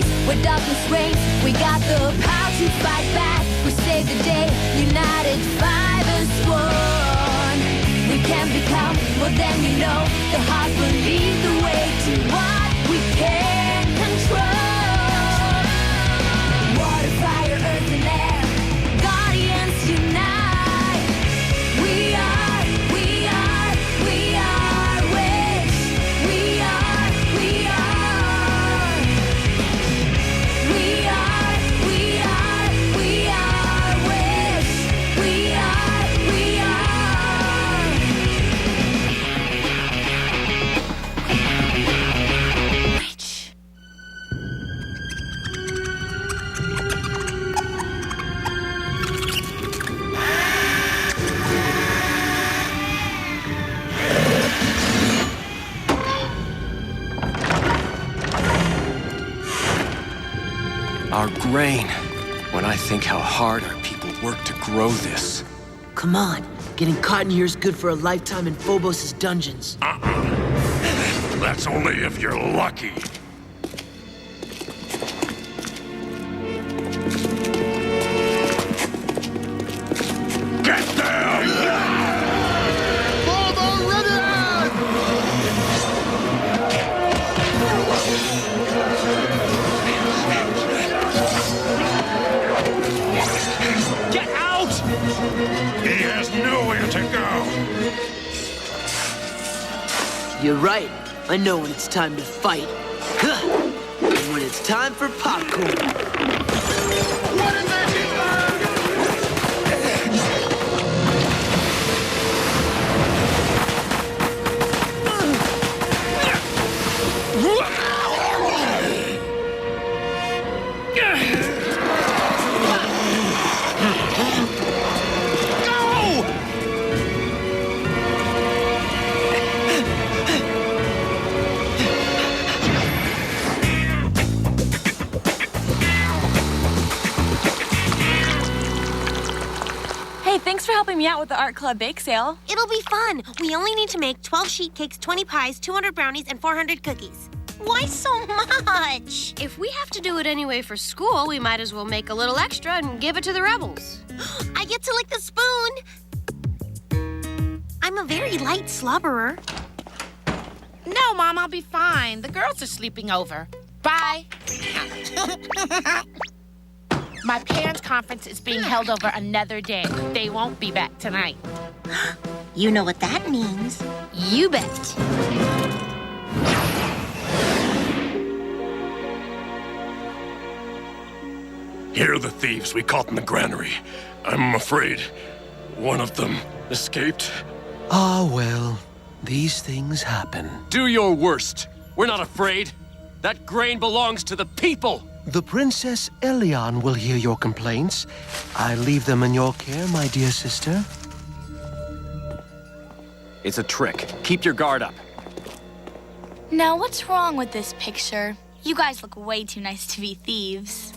place where darkness reigns. We got the power to fight back. We save the day, united, 5 as one. We can become more than you know. The heart will lead the way to what we can control. Water, fire, earth, and air, guardians unite. We are witch. We are witch. Our grain. When I think how hard our people work to grow this. Come on. Getting cotton here is good for a lifetime in Phobos' dungeons. That's only if you're lucky. Get down! Get out! He has nowhere to go. You're right. I know when it's time to fight. And when it's time for popcorn. What is that? Thanks for helping me out with the art club bake sale. It'll be fun. We only need to make 12 sheet cakes, 20 pies, 200 brownies, and 400 cookies. Why so much? If we have to do it anyway for school, we might as well make a little extra and give it to the rebels. I get to lick the spoon. I'm a very light slobberer. No, Mom, I'll be fine. The girls are sleeping over. Bye. My parents' conference is being held over another day. They won't be back tonight. You know what that means. You bet. Here are the thieves we caught in the granary. I'm afraid one of them escaped. Ah, well, these things happen. Do your worst. We're not afraid. That grain belongs to the people. The Princess Elyon will hear your complaints. I leave them in your care, my dear sister. It's a trick. Keep your guard up. Now, what's wrong with this picture? You guys look way too nice to be thieves.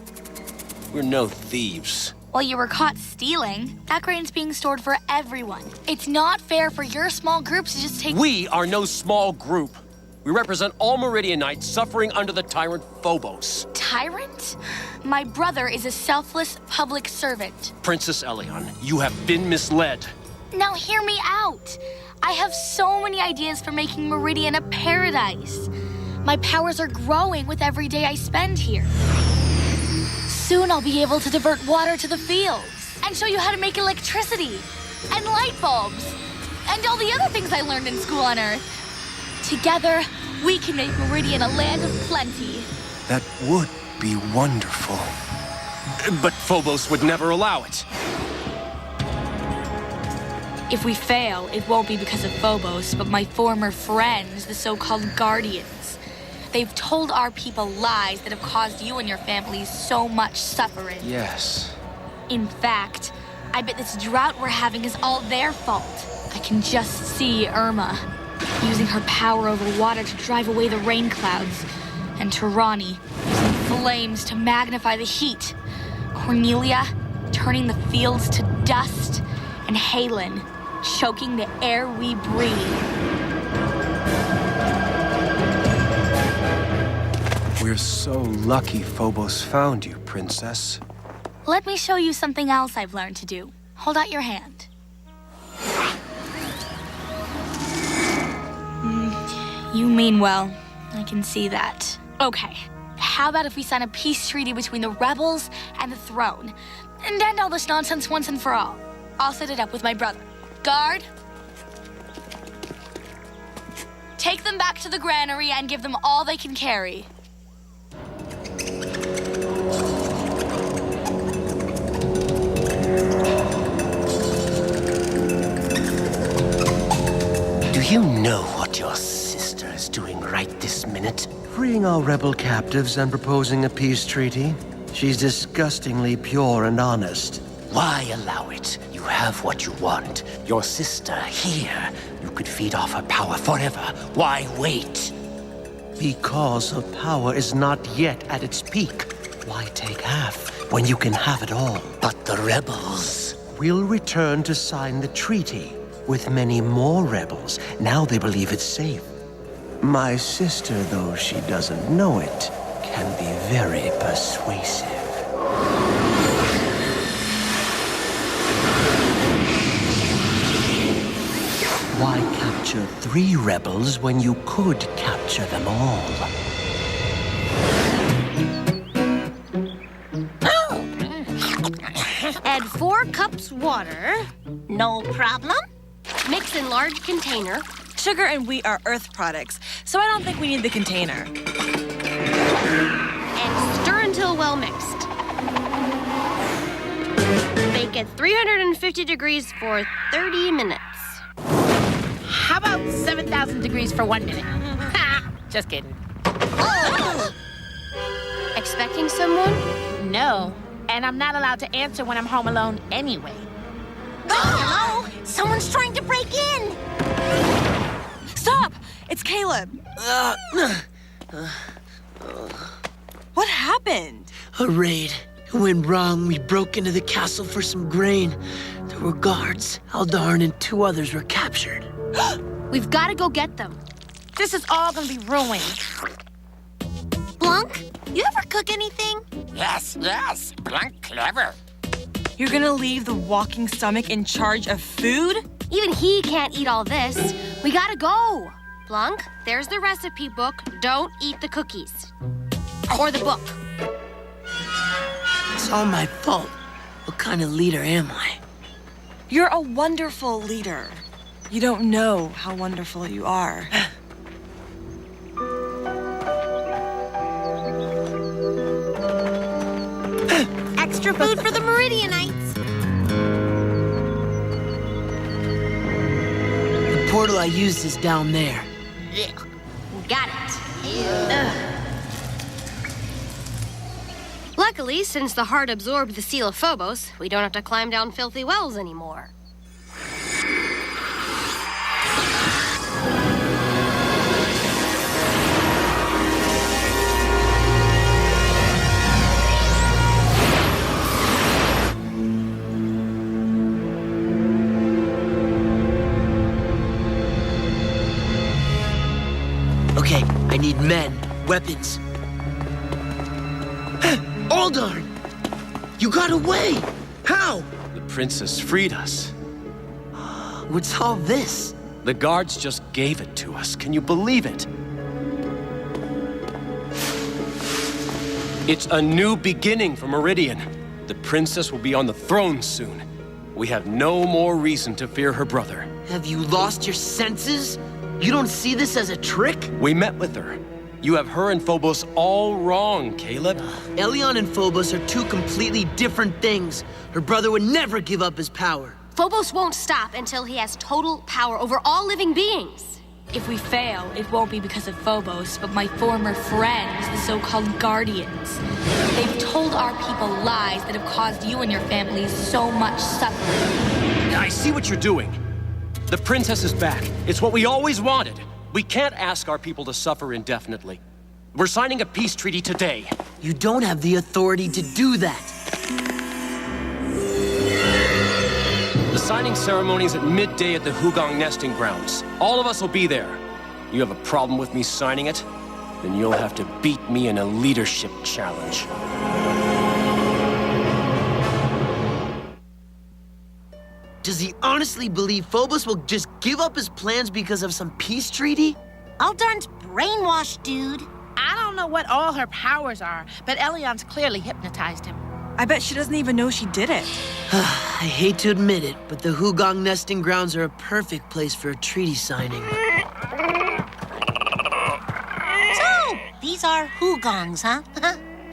We're no thieves. Well, you were caught stealing. That grain's being stored for everyone. It's not fair for your small groups to just take... We are no small group. We represent all Meridianites suffering under the tyrant Phobos. Tyrant? My brother is a selfless public servant. Princess Elyon, you have been misled. Now hear me out. I have so many ideas for making Meridian a paradise. My powers are growing with every day I spend here. Soon I'll be able to divert water to the fields and show you how to make electricity and light bulbs and all the other things I learned in school on Earth. Together, we can make Meridian a land of plenty. That would be wonderful. But Phobos would never allow it. If we fail, it won't be because of Phobos, but my former friends, the so-called Guardians. They've told our people lies that have caused you and your families so much suffering. Yes. In fact, I bet this drought we're having is all their fault. I can just see Irma using her power over water to drive away the rain clouds, and Tirani using flames to magnify the heat. Cornelia turning the fields to dust, and Halen choking the air we breathe. We're so lucky Phobos found you, Princess. Let me show you something else I've learned to do. Hold out your hand. You mean well. I can see that. Okay. How about if we sign a peace treaty between the rebels and the throne? And end all this nonsense once and for all. I'll set it up with my brother. Guard. Take them back to the granary and give them all they can carry. Do you know what your sister is doing right this minute? Freeing our rebel captives and proposing a peace treaty. She's disgustingly pure and honest. Why allow it? You have what you want. Your sister here. You could feed off her power forever. Why wait? Because her power is not yet at its peak. Why take half when you can have it all? But the rebels will return to sign the treaty with many more rebels. Now they believe it's safe. My sister, though she doesn't know it, can be very persuasive. Why capture 3 rebels when you could capture them all? Add 4 cups water. No problem. Mix in large container. Sugar and wheat are earth products, so I don't think we need the container. And stir until well mixed. Bake at 350 degrees for 30 minutes. How about 7,000 degrees for 1 minute? Ha! Just kidding. Expecting someone? No. And I'm not allowed to answer when I'm home alone anyway. Hello? Someone's trying to break in. Stop! It's Caleb. What happened? A raid. It went wrong. We broke into the castle for some grain. There were guards. Aldarn and 2 others were captured. We've got to go get them. This is all gonna be ruined. Blanc, you ever cook anything? Yes, Blanc clever. You're gonna leave the walking stomach in charge of food? Even he can't eat all this. We gotta go. Blanc, there's the recipe book. Don't eat the cookies. Or the book. It's all my fault. What kind of leader am I? You're a wonderful leader. You don't know how wonderful you are. Extra food for the Meridianites. The portal I used is down there. Got it. Luckily, since the heart absorbed the seal of Phobos, we don't have to climb down filthy wells anymore. Okay, I need men, weapons. Aldarn! You got away! How? The princess freed us. What's all this? The guards just gave it to us. Can you believe it? It's a new beginning for Meridian. The princess will be on the throne soon. We have no more reason to fear her brother. Have you lost your senses? You don't see this as a trick? We met with her. You have her and Phobos all wrong, Caleb. Elyon and Phobos are 2 completely different things. Her brother would never give up his power. Phobos won't stop until he has total power over all living beings. If we fail, it won't be because of Phobos, but my former friends, the so-called Guardians. They've told our people lies that have caused you and your families so much suffering. I see what you're doing. The princess is back. It's what we always wanted. We can't ask our people to suffer indefinitely. We're signing a peace treaty today. You don't have the authority to do that. The signing ceremony's at midday at the Hugong nesting grounds. All of us will be there. You have a problem with me signing it? then you'll have to beat me in a leadership challenge. Does he honestly believe Phobos will just give up his plans because of some peace treaty? Aldarn's brainwashed, dude. I don't know what all her powers are, but Elyon's clearly hypnotized him. I bet she doesn't even know she did it. I hate to admit it, but the Hugong nesting grounds are a perfect place for a treaty signing. So, these are Hugongs, huh?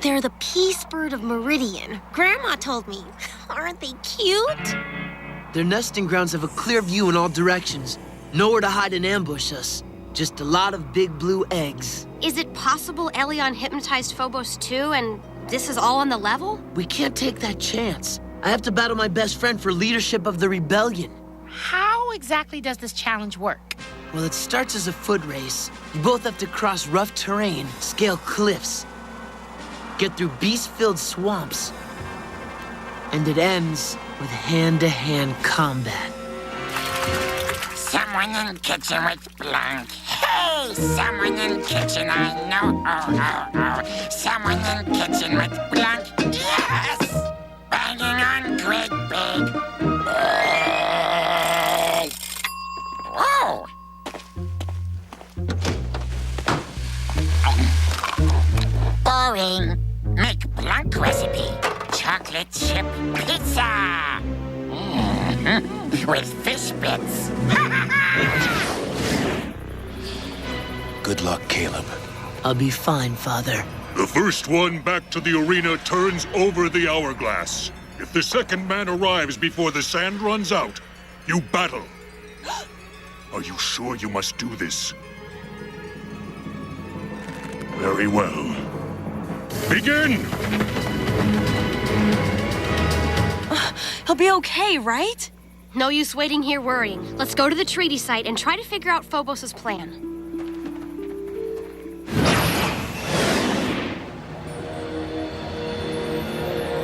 They're the peace bird of Meridian. Grandma told me. Aren't they cute? Their nesting grounds have a clear view in all directions. Nowhere to hide and ambush us. Just a lot of big blue eggs. Is it possible Elyon hypnotized Phobos too, and this is all on the level? We can't take that chance. I have to battle my best friend for leadership of the rebellion. How exactly does this challenge work? Well, it starts as a foot race. You both have to cross rough terrain, scale cliffs, get through beast-filled swamps, and it ends with hand-to-hand combat. Someone in kitchen with Blanc. Hey, someone in kitchen I know. Oh. Someone in kitchen with Blanc. Yes! Banging on great big. Whoa! Boring. Make Blanc recipe. Chocolate chip pizza. With fish bits. Good luck, Caleb. I'll be fine, Father. The first one back to the arena turns over the hourglass. If the second man arrives before the sand runs out, you battle. Are you sure you must do this? Very well. Begin! He'll be okay, right? No use waiting here worrying. Let's go to the treaty site and try to figure out Phobos' plan.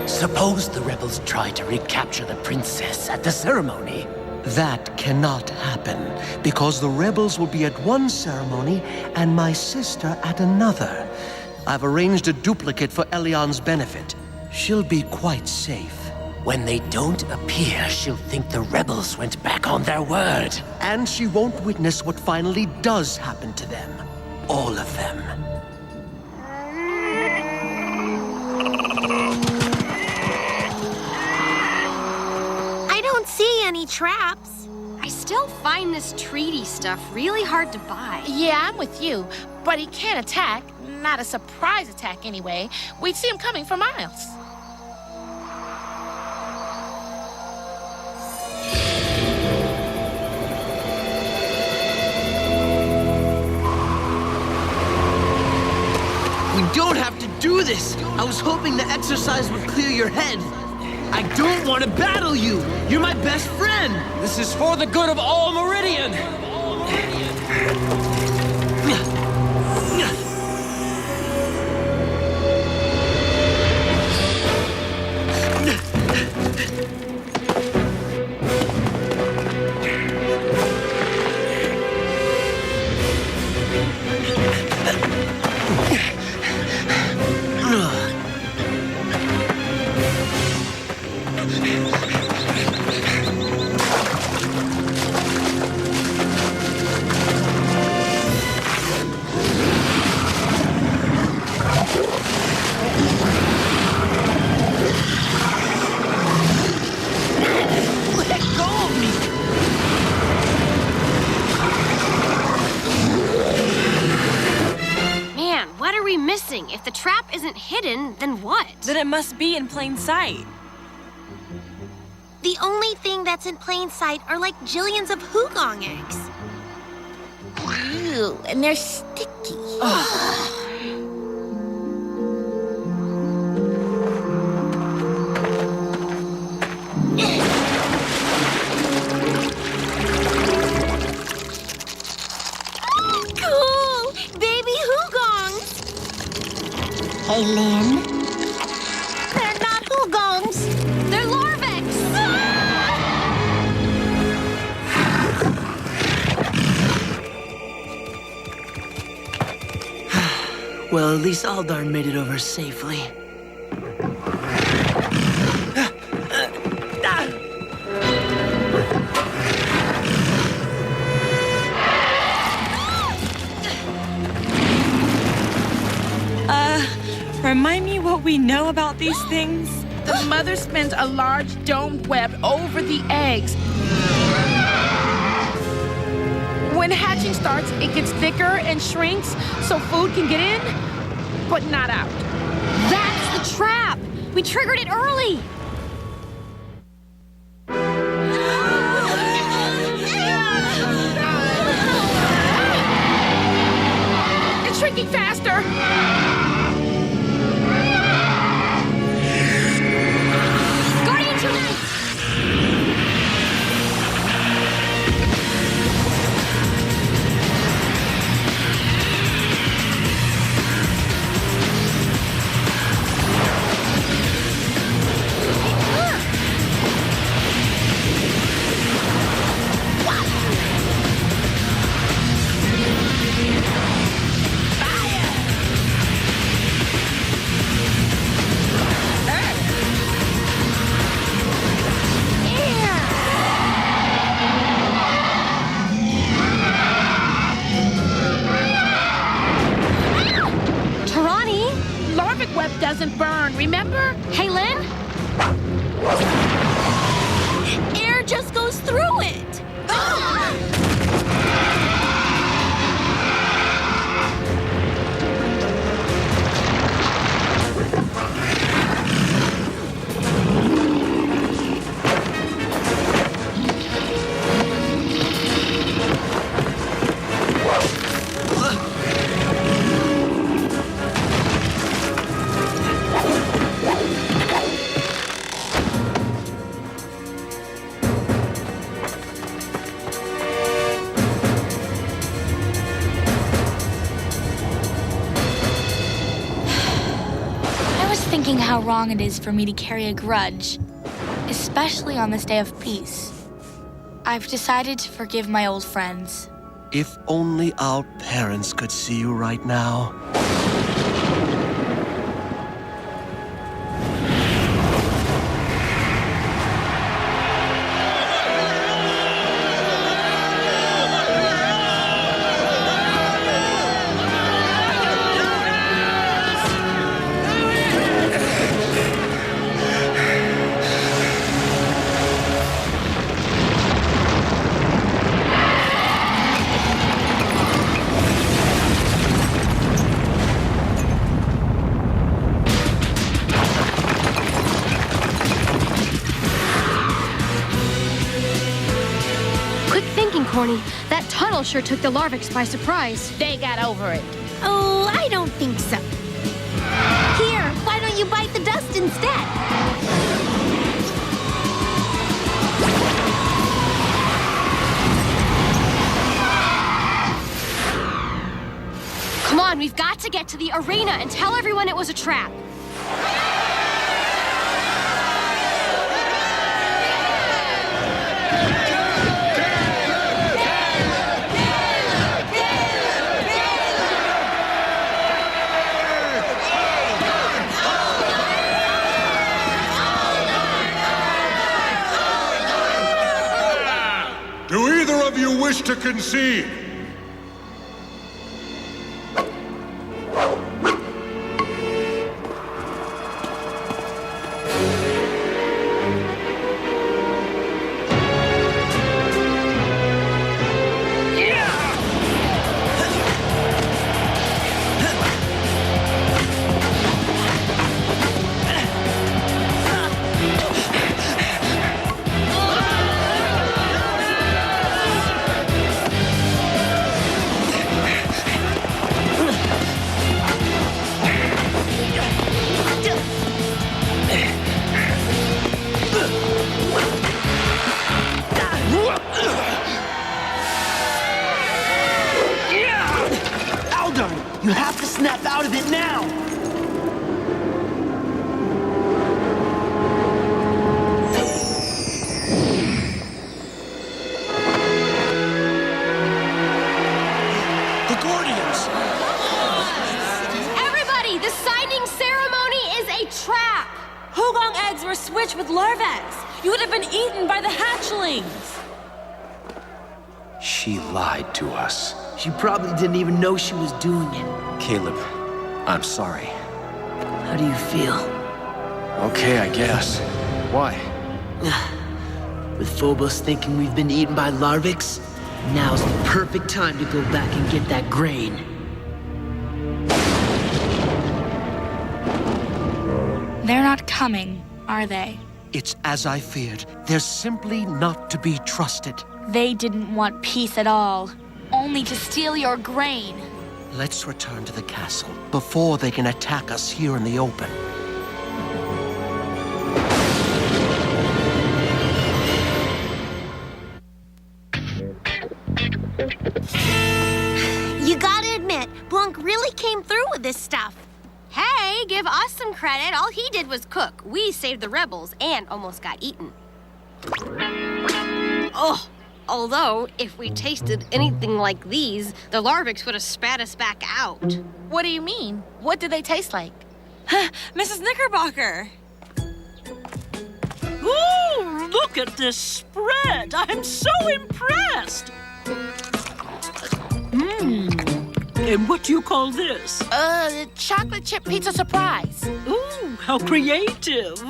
Suppose the rebels try to recapture the princess at the ceremony. That cannot happen, because the rebels will be at one ceremony and my sister at another. I've arranged a duplicate for Elyon's benefit. She'll be quite safe. When they don't appear, she'll think the rebels went back on their word. And she won't witness what finally does happen to them. All of them. I don't see any traps. I still find this treaty stuff really hard to buy. Yeah, I'm with you, but he can't attack. Not a surprise attack, anyway. We'd see him coming for miles. We don't have to do this! I was hoping the exercise would clear your head. I don't want to battle you! You're my best friend! This is for the good of all Meridian! If the trap isn't hidden, then what? Then it must be in plain sight. The only thing that's in plain sight are like jillions of Hugong eggs. Ew, and they're sticky. Cool! Baby Hugongs! Hey, Lynn. They're not Hugongs. They're Larvex! Well, at least Aldar made it over safely. Remind me what we know about these things? The mother spins a large domed web over the eggs. When hatching starts, it gets thicker and shrinks so food can get in, but not out. That's the trap! We triggered it early! It's shrinking faster! Guardian 2 Knights! Larvic web doesn't burn, remember? Hey, Lynn? Air just goes through it. Thinking how wrong it is for me to carry a grudge, especially on this day of peace. I've decided to forgive my old friends. If only our parents could see you right now. Corny. That tunnel sure took the Larvics by surprise. They got over it. Oh, I don't think so. Here, why don't you bite the dust instead? Come on, we've got to get to the arena and tell everyone it was a trap. Do either of you wish to concede? signing ceremony is a trap! Hugong eggs were switched with larvae. You would have been eaten by the hatchlings. She lied to us. She probably didn't even know she was doing it. Caleb, I'm sorry. How do you feel? Okay, I guess. Why? With Phobos thinking we've been eaten by Larvix, now's the perfect time to go back and get that grain. They're not coming, are they? It's as I feared. They're simply not to be trusted. They didn't want peace at all, only to steal your grain. Let's return to the castle before they can attack us here in the open. You gotta admit, Blanc really came through with this stuff. Hey, give us some credit. All he did was cook. We saved the rebels and almost got eaten. Oh, although, if we tasted anything like these, the Larvix would have spat us back out. What do you mean? What do they taste like? Mrs. Knickerbocker. Ooh, look at this spread. I'm so impressed. And what do you call this? Chocolate chip pizza surprise. Ooh, how creative.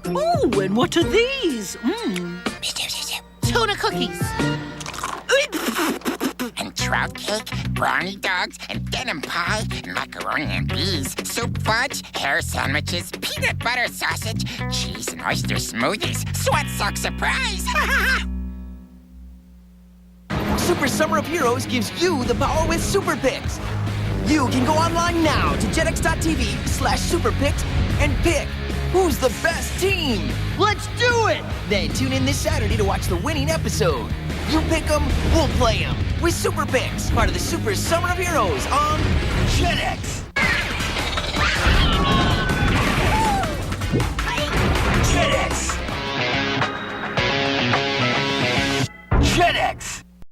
Ooh, and what are these? Tuna cookies. And trout cake, brownie dogs, and denim pie, macaroni and peas, soup fudge, hair sandwiches, peanut butter sausage, cheese and oyster smoothies. Sweat sock surprise! Super Summer of Heroes gives you the power with Super Picks. You can go online now to jetx.tv/superpicks and pick who's the best team. Let's do it! Then tune in this Saturday to watch the winning episode. You pick them, we'll play them with Super Picks, part of the Super Summer of Heroes on JetX.